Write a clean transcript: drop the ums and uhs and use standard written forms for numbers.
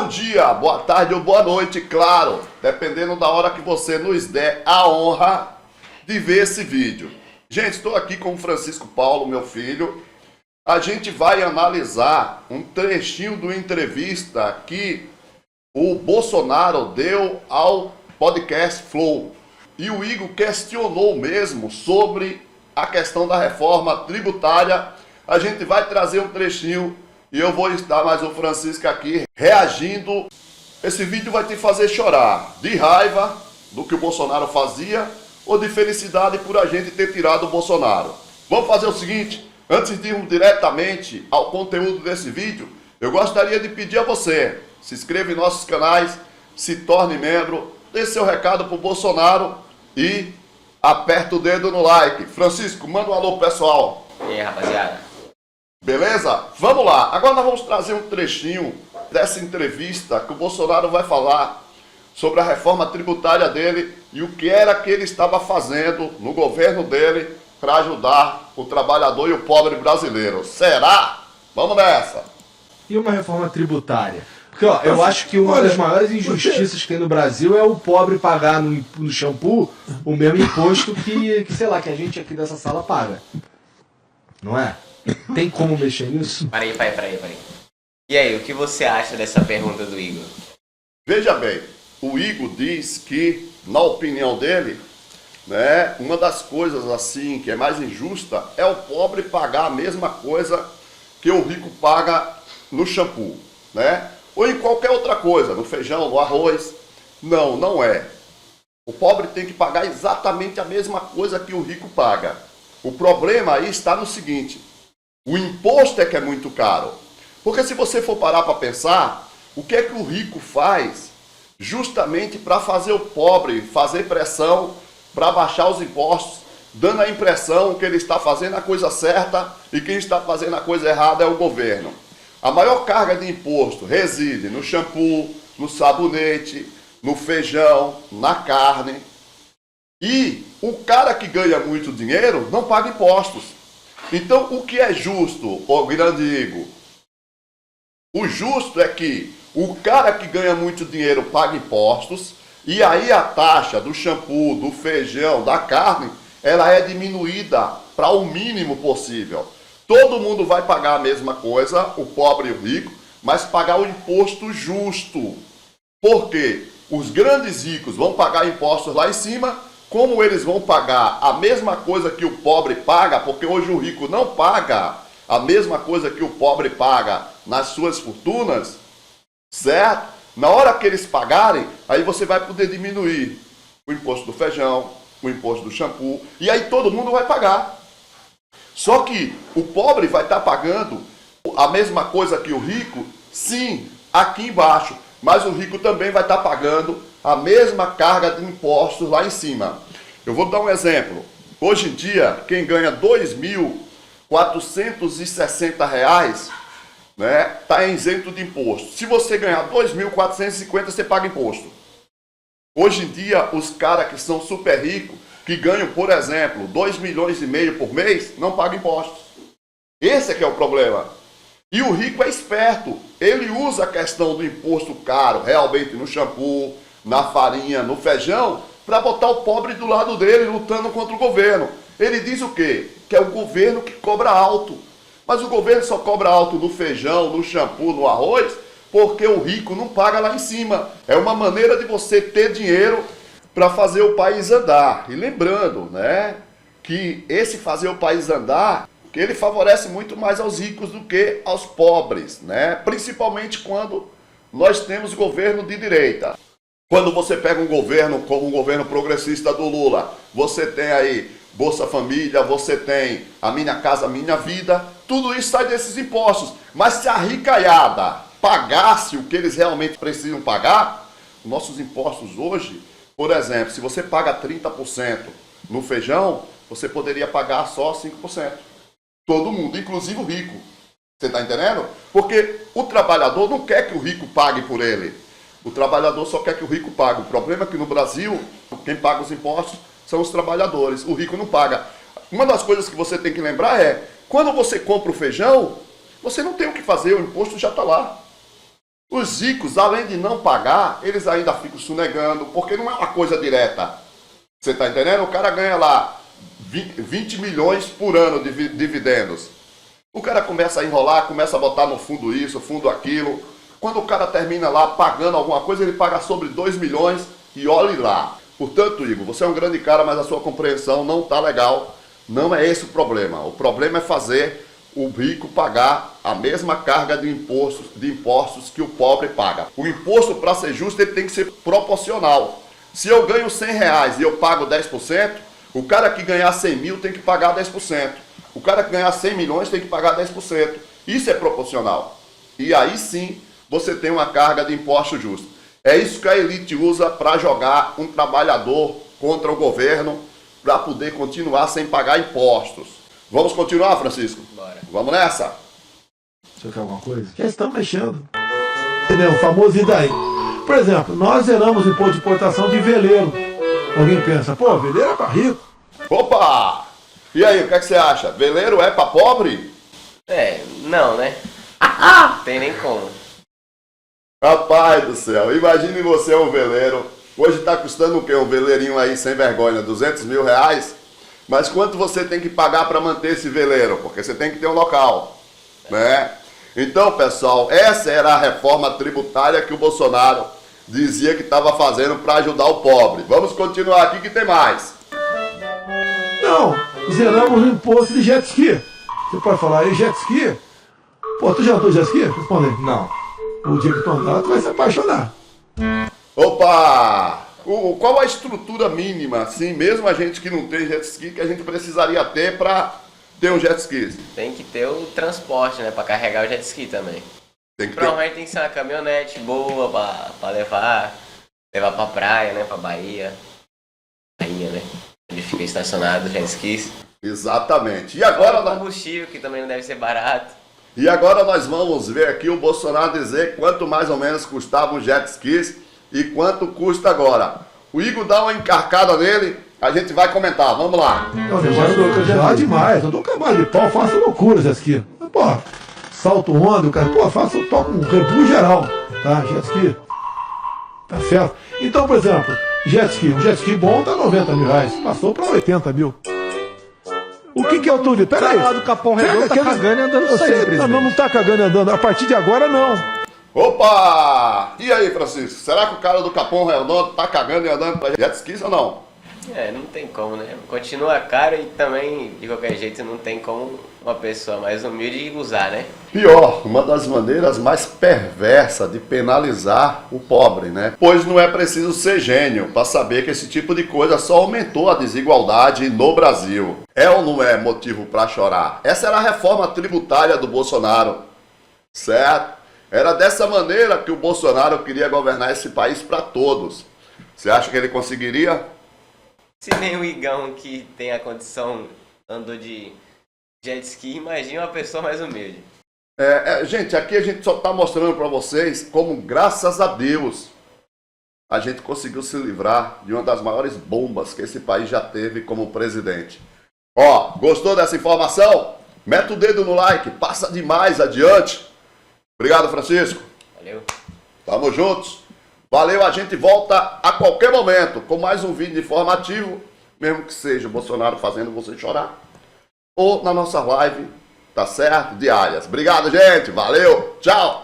Bom dia, boa tarde ou boa noite, claro, dependendo da hora que você nos der a honra de ver esse vídeo. Gente, estou aqui com o Francisco Paulo, meu filho. A gente vai analisar um trechinho de uma entrevista que o Bolsonaro deu ao podcast Flow. E o Igor questionou mesmo sobre a questão da reforma tributária. A gente vai trazer um trechinho e eu vou estar mais o Francisco aqui reagindo. Esse vídeo vai te fazer chorar de raiva do que o Bolsonaro fazia ou de felicidade por a gente ter tirado o Bolsonaro. Vamos fazer o seguinte, antes de irmos diretamente ao conteúdo desse vídeo, eu gostaria de pedir a você, se inscreva em nossos canais, se torne membro, dê seu recado pro Bolsonaro e aperta o dedo no like. Francisco, manda um alô pessoal. E aí, rapaziada? Beleza? Vamos lá. Agora nós vamos trazer um trechinho dessa entrevista que o Bolsonaro vai falar sobre a reforma tributária dele e o que era que ele estava fazendo no governo dele para ajudar o trabalhador e o pobre brasileiro. Será? Vamos nessa. E uma reforma tributária? Porque ó, eu acho que uma das maiores injustiças que tem no Brasil é o pobre pagar no shampoo o mesmo imposto que, sei lá, que a gente aqui dessa sala paga. Não é? Tem como mexer nisso? Peraí. E aí, o que você acha dessa pergunta do Igor? Veja bem, o Igor diz que, na opinião dele, né, uma das coisas assim que é mais injusta é o pobre pagar a mesma coisa que o rico paga no shampoo, né? Ou em qualquer outra coisa, no feijão, no arroz. Não, não é. O pobre tem que pagar exatamente a mesma coisa que o rico paga. O problema aí está no seguinte: o imposto é que é muito caro. Porque se você for parar para pensar, o que é que o rico faz justamente para fazer o pobre fazer pressão para baixar os impostos, dando a impressão que ele está fazendo a coisa certa e quem está fazendo a coisa errada é o governo. A maior carga de imposto reside no shampoo, no sabonete, no feijão, na carne. E o cara que ganha muito dinheiro não paga impostos. Então, o que é justo, ô grande Igor? O justo é que o cara que ganha muito dinheiro paga impostos e aí a taxa do shampoo, do feijão, da carne, ela é diminuída para o mínimo possível. Todo mundo vai pagar a mesma coisa, o pobre e o rico, mas pagar o imposto justo. Porque os grandes ricos vão pagar impostos lá em cima, como eles vão pagar a mesma coisa que o pobre paga, porque hoje o rico não paga a mesma coisa que o pobre paga nas suas fortunas, certo? Na hora que eles pagarem, aí você vai poder diminuir o imposto do feijão, o imposto do shampoo, e aí todo mundo vai pagar. Só que o pobre vai estar pagando a mesma coisa que o rico, sim, aqui embaixo, mas o rico também vai estar pagando a mesma carga de impostos lá em cima. Eu vou dar um exemplo. Hoje em dia, quem ganha R$ 2.460, né, está isento de imposto. Se você ganhar 2.450, você paga imposto. Hoje em dia, os caras que são super ricos, que ganham, por exemplo, 2,5 milhões por mês, não pagam impostos. Esse é que é o problema. E o rico é esperto. Ele usa a questão do imposto caro, realmente no shampoo, na farinha, no feijão, para botar o pobre do lado dele, lutando contra o governo. Ele diz o quê? Que é o governo que cobra alto. Mas o governo só cobra alto no feijão, no shampoo, no arroz, porque o rico não paga lá em cima. É uma maneira de você ter dinheiro para fazer o país andar. E lembrando, né, que esse fazer o país andar, que ele favorece muito mais aos ricos do que aos pobres, né? Principalmente quando nós temos governo de direita. Quando você pega um governo como o governo progressista do Lula, você tem aí Bolsa Família, você tem a Minha Casa Minha Vida, tudo isso sai desses impostos. Mas se a ricaiada pagasse o que eles realmente precisam pagar, nossos impostos hoje, por exemplo, se você paga 30% no feijão, você poderia pagar só 5%. Todo mundo, inclusive o rico. Você está entendendo? Porque o trabalhador não quer que o rico pague por ele. O trabalhador só quer que o rico pague. O problema é que no Brasil, quem paga os impostos são os trabalhadores. O rico não paga. Uma das coisas que você tem que lembrar é, quando você compra o feijão, você não tem o que fazer, o imposto já está lá. Os ricos, além de não pagar, eles ainda ficam sonegando, porque não é uma coisa direta. Você está entendendo? O cara ganha lá 20 milhões por ano de dividendos. O cara começa a enrolar, começa a botar no fundo isso, fundo aquilo. Quando o cara termina lá pagando alguma coisa, ele paga sobre 2 milhões e olhe lá. Portanto, Igor, você é um grande cara, mas a sua compreensão não está legal. Não é esse o problema. O problema é fazer o rico pagar a mesma carga de impostos que o pobre paga. O imposto, para ser justo, ele tem que ser proporcional. Se eu ganho 100 reais e eu pago 10%, o cara que ganhar 100 mil tem que pagar 10%. O cara que ganhar 100 milhões tem que pagar 10%. Isso é proporcional. E aí sim, você tem uma carga de imposto justo. É isso que a elite usa para jogar um trabalhador contra o governo, para poder continuar sem pagar impostos. Vamos continuar, Francisco? Bora. Vamos nessa? Você quer alguma coisa? Já estão mexendo. Entendeu? O famoso e daí? Por exemplo, nós zeramos o imposto de importação de veleiro. Alguém pensa, pô, veleiro é para rico. Opa! E aí, o que, é que você acha? Veleiro é para pobre? Não, né? Tem nem como. Rapaz do céu, imagine você um veleiro. Hoje está custando o quê? Um veleirinho aí sem vergonha, 200 mil reais? Mas quanto você tem que pagar para manter esse veleiro? Porque você tem que ter um local, né? Então, pessoal, essa era a reforma tributária que o Bolsonaro dizia que estava fazendo para ajudar o pobre. Vamos continuar aqui que tem mais. Não, zeramos o imposto de jet ski. Você pode falar aí, jet ski? Pô, tu já andou de jet ski? Responde aí. Não. O dia que tu andar, tu vai se apaixonar. Opa! Qual a estrutura mínima, assim, mesmo a gente que não tem jet ski, que a gente precisaria ter para ter um jet ski? Tem que ter o transporte, né? Pra carregar o jet ski também. Tem que ter. Provavelmente tem que ser uma caminhonete boa pra levar pra praia, né? Pra Bahia. Bahia, né? Onde fica estacionado o jet ski. Exatamente. E agora, Combustível, que também não deve ser barato. nós vamos ver aqui o Bolsonaro dizer quanto mais ou menos custava um jet ski e quanto custa agora. O Igor dá uma encarcada nele, a gente vai comentar. Vamos lá. É um negócio já demais. Eu dou um cavalo de pau, faço loucuras jet ski. Pô, salto onda, o cara, pô, toco um rebu geral, tá? Jet ski. Tá certo? Então, por exemplo, jet ski. Um jet ski bom tá 90 mil reais. Passou pra 80 mil. O que é o turismo? Pera aí. O cara lá do Capão Redondo tá cagando e andando sempre. Não tá cagando e andando. A partir de agora, não. Opa! E aí, Francisco? Será que o cara do Capão Redondo tá cagando e andando pra jet ski ou não? Não tem como, né? Continua caro e também, de qualquer jeito, não tem como uma pessoa mais humilde usar, né? Pior, uma das maneiras mais perversas de penalizar o pobre, né? Pois não é preciso ser gênio para saber que esse tipo de coisa só aumentou a desigualdade no Brasil. É ou não é motivo para chorar? Essa era a reforma tributária do Bolsonaro, certo? Era dessa maneira que o Bolsonaro queria governar esse país para todos. Você acha que ele conseguiria? Se nem o Igão, que tem a condição, andou de jet ski, imagina uma pessoa mais humilde. Gente, aqui a gente só está mostrando para vocês como, graças a Deus, a gente conseguiu se livrar de uma das maiores bombas que esse país já teve como presidente. Ó, gostou dessa informação? Mete o dedo no like, passa demais adiante. Obrigado, Francisco. Valeu. Tamo juntos. Valeu, a gente volta a qualquer momento com mais um vídeo informativo, mesmo que seja o Bolsonaro fazendo você chorar, ou na nossa live, tá certo? Diárias. Obrigado, gente. Valeu. Tchau.